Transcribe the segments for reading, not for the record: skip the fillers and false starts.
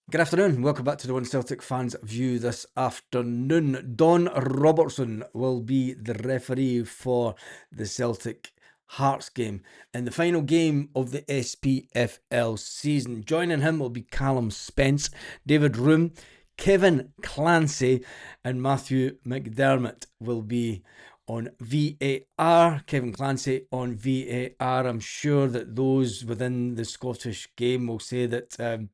Good afternoon. Welcome back to the One Celtic Fans View this afternoon. Don Robertson will be the referee for the Celtic Hearts game in the final game of the SPFL season. Joining him will be Callum Spence, David Room, Kevin Clancy, and Matthew McDermott will be on VAR. Kevin Clancy on VAR. I'm sure that those within the Scottish game will say that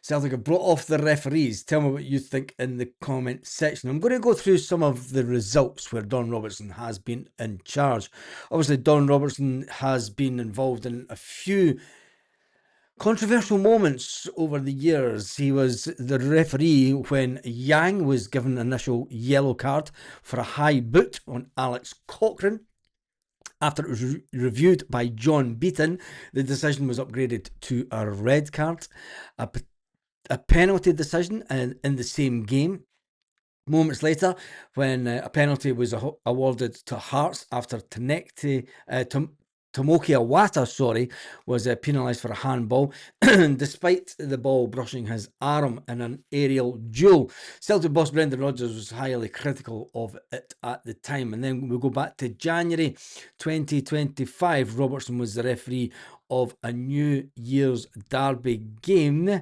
Celtic have brought off the referees. Tell me what you think in the comment section. I'm going to go through some of the results where Don Robertson has been in charge. Obviously, Don Robertson has been involved in a few controversial moments over the years. He was the referee when Yang was given an initial yellow card for a high boot on Alex Cochrane. After it was reviewed by John Beaton, the decision was upgraded to a red card. A penalty decision in the same game. Moments later, when a penalty was awarded to Hearts after Tomoki Awata, was penalised for a handball, despite the ball brushing his arm in an aerial duel. Celtic boss Brendan Rodgers was highly critical of it at the time. And then we go back to January 2025. Robertson was the referee of a New Year's Derby game.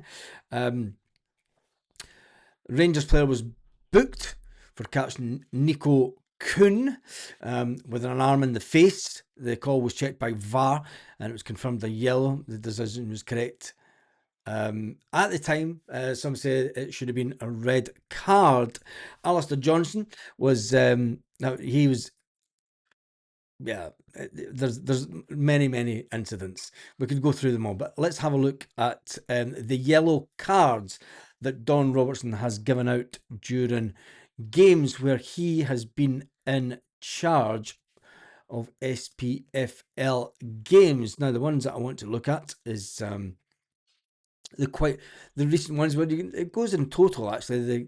Rangers player was booked for catching Nico Kuhn with an arm in the face. The call was checked by VAR and it was confirmed a yellow. The decision was correct. At the time, some say it should have been a red card. Alistair Johnson was, there's many incidents. We could go through them all, but let's have a look at the yellow cards that Don Robertson has given out during games where he has been in charge of SPFL games. Now, the ones that I want to look at is the recent ones where it goes in total. Actually,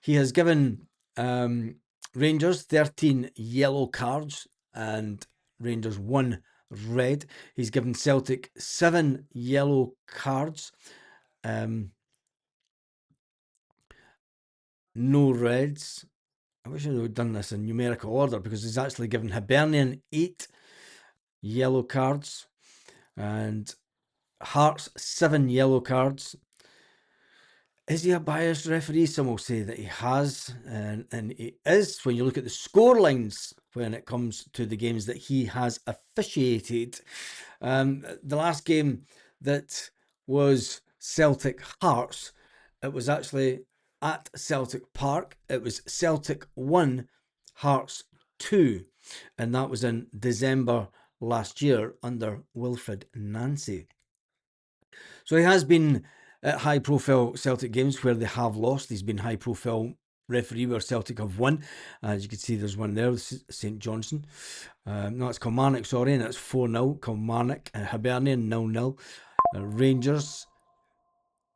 he has given Rangers 13 yellow cards and Rangers 1 red. He's given Celtic 7 yellow cards. No reds. I wish I would have done this in numerical order because he's actually given Hibernian 8 yellow cards and Hearts 7 yellow cards. Is he a biased referee? Some will say that he has, and he is when you look at the score lines when it comes to the games that he has officiated. The last game that was Celtic Hearts, it was actually at Celtic Park. It was Celtic 1, Hearts 2, and that was in December last year under Wilfred Nancy. So he has been at high-profile Celtic games where they have lost. He's been high-profile referee where Celtic have won. As you can see, there's one there, St Johnstone. No, it's Kilmarnock, sorry, and it's 4-0. Kilmarnock, Hibernian 0-0. Rangers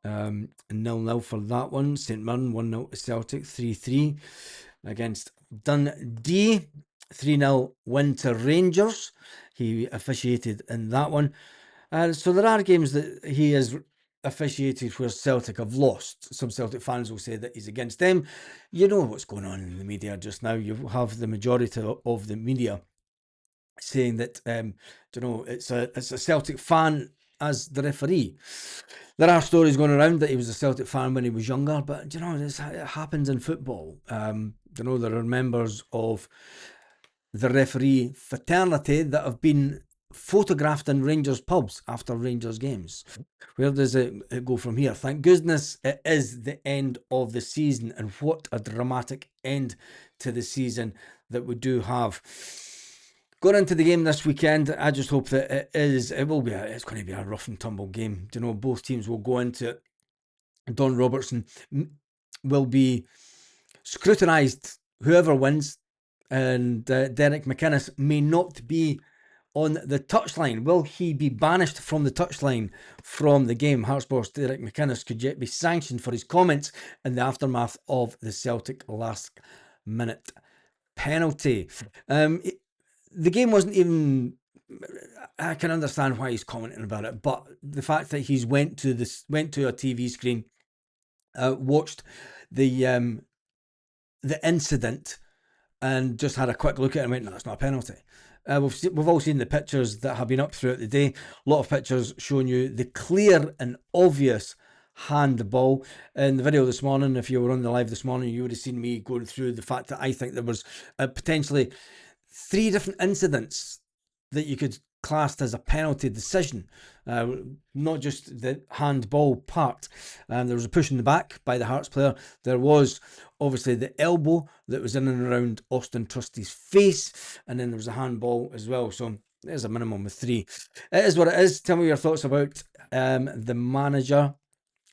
0-0 for that one. St Mirren 1-0 to Celtic. 3-3 against Dundee. 3-0 win to Rangers. He officiated in that one. So there are games that he has officiated where Celtic have lost. Some Celtic fans will say that he's against them. You know what's going on in the media just now. You have the majority of the media saying that it's a Celtic fan as the referee. There are stories going around that he was a Celtic fan when he was younger, but it happens in football. There are members of the referee fraternity that have been photographed in Rangers pubs after Rangers games. Where does it go from here? Thank goodness it is the end of the season, and what a dramatic end to the season that we do have. Going into the game this weekend, I just hope that it's going to be a rough and tumble game. Both teams will go into it. Don Robertson will be scrutinised, whoever wins, and Derek McInnes may not be on the touchline. Will he be banished from the touchline from the game? Hearts boss Derek McInnes could yet be sanctioned for his comments in the aftermath of the Celtic last-minute penalty. The game wasn't even I can understand why he's commenting about it, but the fact that he's went to a TV screen, watched the incident, and just had a quick look at it and went, no, it's not a penalty. We've all seen the pictures that have been up throughout the day. A lot of pictures showing you the clear and obvious handball. In the video this morning, if you were on the live this morning, you would have seen me going through the fact that I think there was potentially 3 different incidents that you could classed as a penalty decision, not just the handball part. There was a push in the back by the Hearts player. There was obviously the elbow that was in and around Austin Trusty's face, and then there was a handball as well. So there's a minimum of 3. It is what it is. Tell me your thoughts about the manager,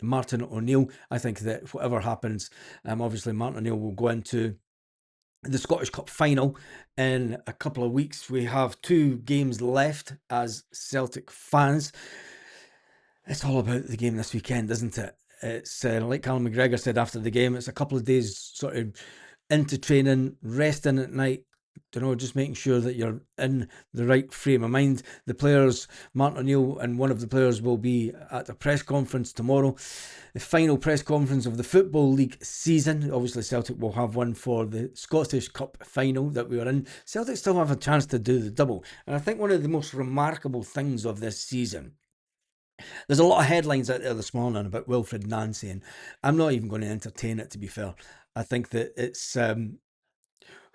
Martin O'Neill. I think that whatever happens, obviously Martin O'Neill will go into the Scottish Cup final in a couple of weeks. We have 2 games left as Celtic fans. It's all about the game this weekend, isn't it? It's like Callum McGregor said after the game, it's a couple of days sort of into training, resting at night, just making sure that you're in the right frame of mind. The players, Martin O'Neill and one of the players, will be at a press conference tomorrow, the final press conference of the Football League season. Obviously Celtic will have one for the Scottish Cup final that we are in. Celtic still have a chance to do the double, and I think one of the most remarkable things of this season, there's a lot of headlines out there this morning about Wilfred Nancy, and I'm not even going to entertain it, to be fair. I think that it's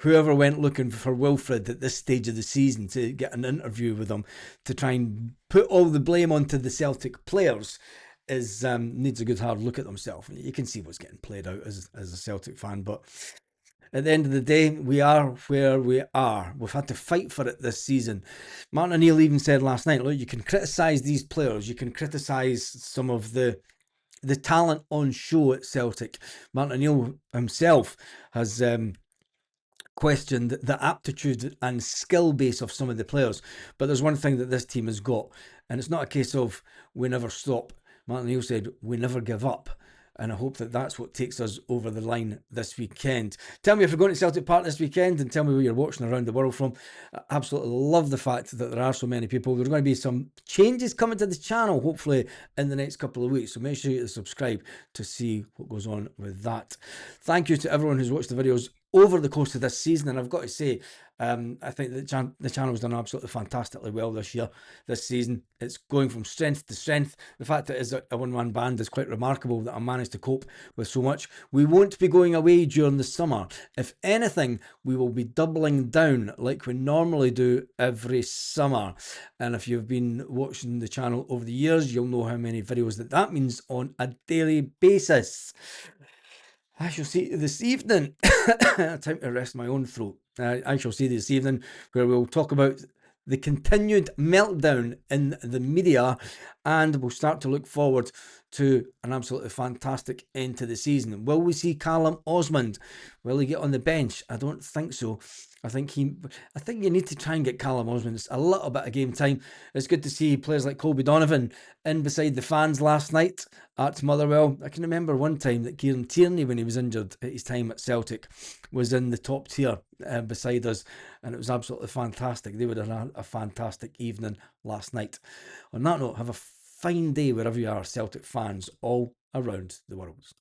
whoever went looking for Wilfred at this stage of the season to get an interview with him to try and put all the blame onto the Celtic players is needs a good hard look at themselves. You can see what's getting played out as a Celtic fan, but at the end of the day, we are where we are. We've had to fight for it this season. Martin O'Neill even said last night, look, you can criticise these players, you can criticise some of the talent on show at Celtic. Martin O'Neill himself has questioned the aptitude and skill base of some of the players. But there's one thing that this team has got, and it's not a case of we never stop. Martin O'Neill said, we never give up. And I hope that that's what takes us over the line this weekend. Tell me if you're going to Celtic Park this weekend, and tell me where you're watching around the world from. I absolutely love the fact that there are so many people. There's going to be some changes coming to the channel, hopefully, in the next couple of weeks. So make sure you subscribe to see what goes on with that. Thank you to everyone who's watched the videos over the course of this season, and I've got to say, I think that the channel's done absolutely fantastically well this season. It's going from strength to strength. The fact that it is a one-man band is quite remarkable that I managed to cope with so much. We won't be going away during the summer. If anything, we will be doubling down like we normally do every summer. And if you've been watching the channel over the years, you'll know how many videos that means on a daily basis. I shall see you this evening. Time to rest my own throat. I shall see you this evening, where we'll talk about the continued meltdown in the media, and we'll start to look forward to an absolutely fantastic end to the season. Will we see Callum Osmond? Will he get on the bench? I don't think so. I think you need to try and get Callum Osmond a little bit of game time. It's good to see players like Colby Donovan in beside the fans last night at Motherwell. I can remember one time that Kieran Tierney, when he was injured at his time at Celtic, was in the top tier beside us, and it was absolutely fantastic. They would have had a fantastic evening last night. On that note, have a fine day wherever you are, Celtic fans all around the world.